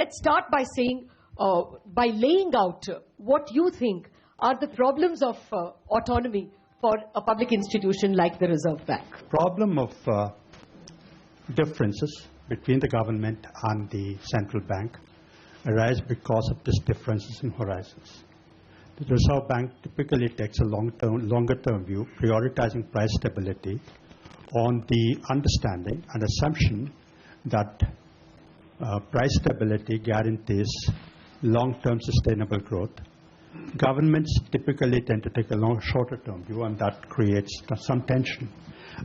let's start by saying, by laying out what you think are the problems of autonomy for a public institution like the Reserve Bank. Problem of differences between the government and the central bank arise because of these differences in horizons. The Reserve Bank typically takes a longer-term view, prioritizing price stability on the understanding and assumption that price stability guarantees long-term sustainable growth. Governments typically tend to take a shorter-term view, and that creates some tension.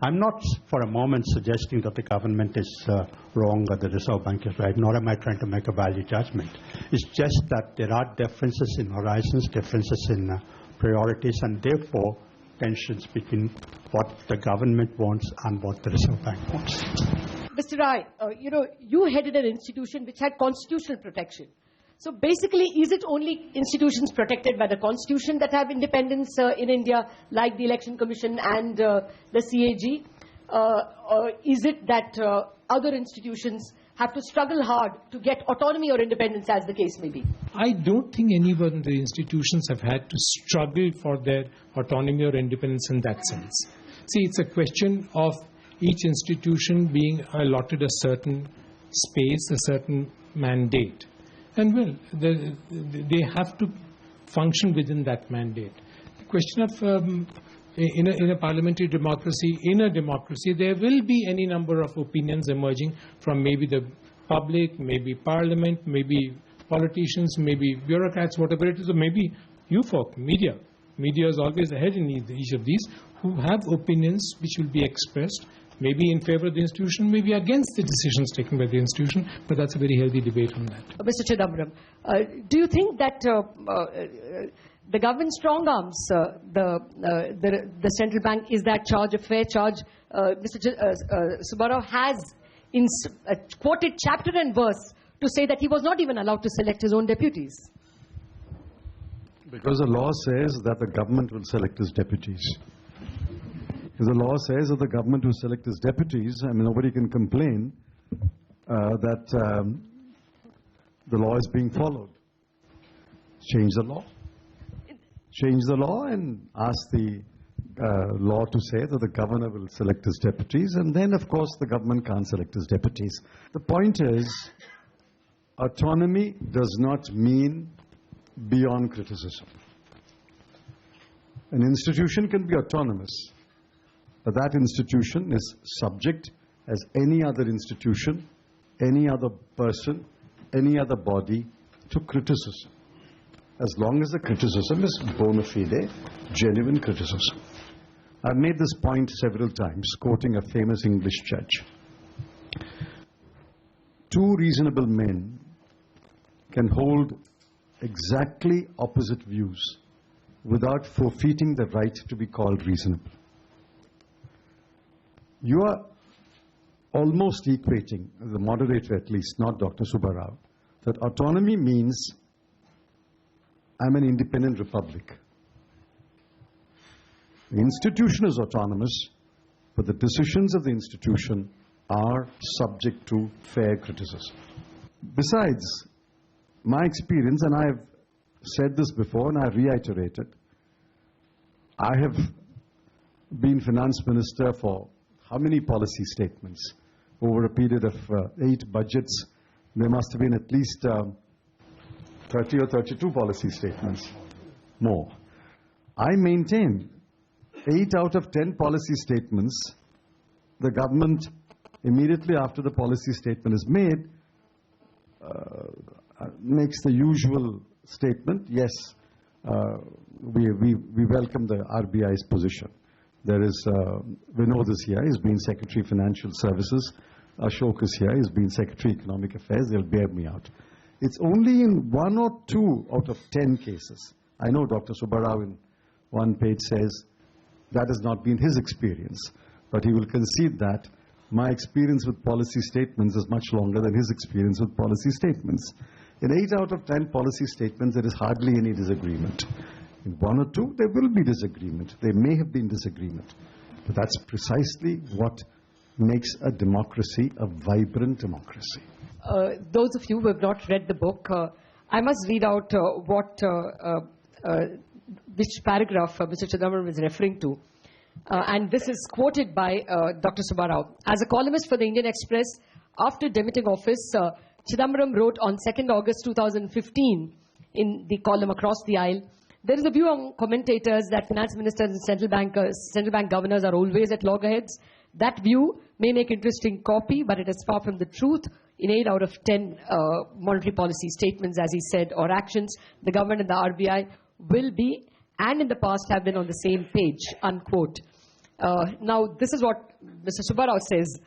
I'm not for a moment suggesting that the government is wrong or the Reserve Bank is right, nor am I trying to make a value judgment. It's just that there are differences in horizons, differences in priorities, and therefore tensions between what the government wants and what the Reserve Bank wants. Mr. Rai, you headed an institution which had constitutional protection. So basically, is it only institutions protected by the Constitution that have independence in India, like the Election Commission and the CAG? Or is it that other institutions have to struggle hard to get autonomy or independence, as the case may be? I don't think any one of the institutions have had to struggle for their autonomy or independence in that sense. See, it's a question of each institution being allotted a certain space, a certain mandate. And well, they have to function within that mandate. The question of in a parliamentary democracy, there will be any number of opinions emerging from maybe the public, maybe parliament, maybe politicians, maybe bureaucrats, whatever it is, or maybe you folk, media. Media is always ahead in each of these, who have opinions which will be expressed, maybe in favor of the institution, maybe against the decisions taken by the institution, but that's a very healthy debate on that. Mr. Chidambaram, do you think that the government strong arms the central bank? Is that charge a fair charge? Mr. Subbarao has quoted chapter and verse to say that he was not even allowed to select his own deputies. Because the law says that the government will select his deputies. Because the law says that the government will select its deputies, I mean, nobody can complain that the law is being followed. Change the law. Change the law and ask the law to say that the governor will select his deputies, and then, of course, the government can't select his deputies. The point is, autonomy does not mean beyond criticism. An institution can be autonomous, but that institution is subject, as any other institution, any other person, any other body, to criticism, as long as the criticism is bona fide, genuine criticism. I've made this point several times, quoting a famous English judge. Two reasonable men can hold exactly opposite views without forfeiting the right to be called reasonable. You are almost equating, the moderator at least, not Dr. Subbarao, that autonomy means I'm an independent republic. The institution is autonomous, but the decisions of the institution are subject to fair criticism. Besides, my experience, and I have said this before and I reiterate it, I have been finance minister for how many policy statements? Over a period of 8 budgets, there must have been at least 30 or 32 policy statements, more. I maintain 8 out of 10 policy statements, the government, immediately after the policy statement is made, makes the usual statement, yes, we welcome the RBI's position. There is Vinod is here, he's been Secretary Financial Services. Ashok is here, he's been Secretary Economic Affairs, they'll bear me out. It's only in 1 or 2 out of 10 cases. I know Dr. Subbarao in one page says that has not been his experience, but he will concede that my experience with policy statements is much longer than his experience with policy statements. In 8 out of 10 policy statements, there is hardly any disagreement. In 1 or 2, there will be disagreement. There may have been disagreement. But that's precisely what makes a democracy a vibrant democracy. those of you who have not read the book, I must read out which paragraph Mr. Chidambaram is referring to. And this is quoted by Dr. Subbarao. As a columnist for the Indian Express, after demitting office, Chidambaram wrote on 2nd August 2015 in the column Across the Aisle, there is a view among commentators that finance ministers and central bank governors are always at loggerheads. That view may make interesting copy, but it is far from the truth. In 8 out of 10 monetary policy statements, as he said, or actions, the government and the RBI will be, and in the past have been, on the same page, unquote. Now, this is what Mr. Subbarao says.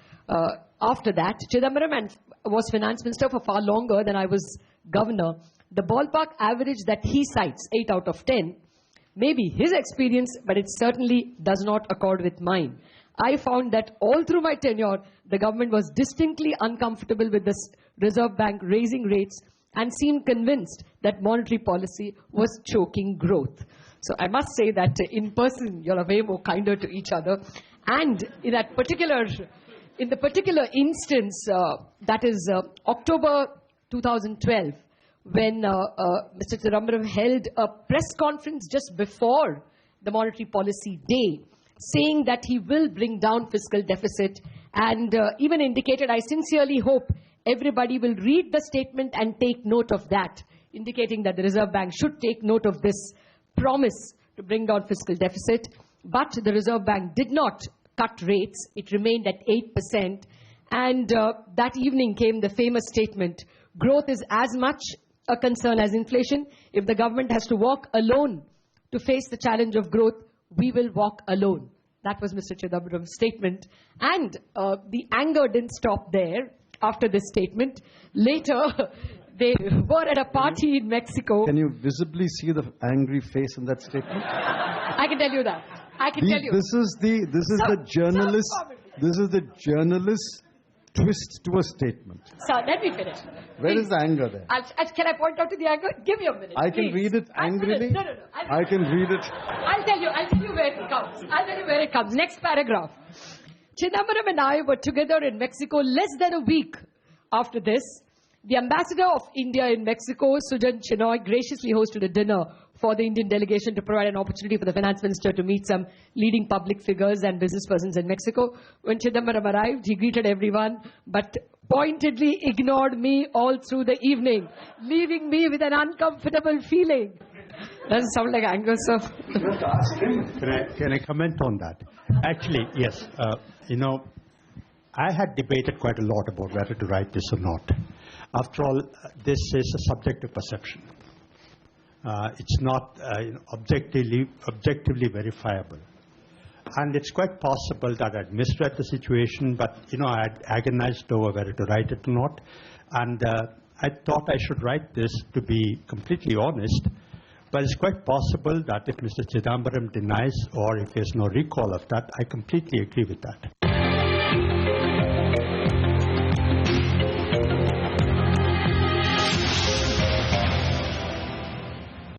After that, Chidambaram was finance minister for far longer than I was governor. The ballpark average that he cites, 8 out of 10, may be his experience, but it certainly does not accord with mine. I found that all through my tenure, the government was distinctly uncomfortable with the Reserve Bank raising rates and seemed convinced that monetary policy was choking growth. So I must say that in person, you're way more kinder to each other. And in the particular instance, that is October 2012, when Mr. Chidambaram held a press conference just before the monetary policy day, saying that he will bring down fiscal deficit, and even indicated, I sincerely hope everybody will read the statement and take note of that, indicating that the Reserve Bank should take note of this promise to bring down fiscal deficit. But the Reserve Bank did not cut rates. It remained at 8%. And that evening came the famous statement, growth is as much a concern as inflation. If the government has to walk alone to face the challenge of growth, we will walk alone. That was Mr. Chidambaram's statement. And the anger didn't stop there after this statement. Later, they were at a party in Mexico. Can you visibly see the angry face in that statement? I can tell you that. I can tell you. This is the journalist twist to a statement. Sir, let me finish. Where is the anger there? Can I point out to the anger? Give me a minute. I can read it angrily. No. I can read it. I'll tell you where it comes. I'll tell you where it comes. Next paragraph. Chidambaram and I were together in Mexico less than a week after this. The ambassador of India in Mexico, Sujan Chenoy, graciously hosted a dinner for the Indian delegation to provide an opportunity for the finance minister to meet some leading public figures and business persons in Mexico. When Chidambaram arrived, he greeted everyone, but pointedly ignored me all through the evening, leaving me with an uncomfortable feeling. Doesn't sound like anger, sir. Can I comment on that? Actually, yes. I had debated quite a lot about whether to write this or not. After all, this is a subjective perception. It's not objectively verifiable. And it's quite possible that I'd misread the situation, but, I had agonized over whether to write it or not. And I thought I should write this to be completely honest. But it's quite possible that if Mr. Chidambaram denies or if there's no recall of that, I completely agree with that.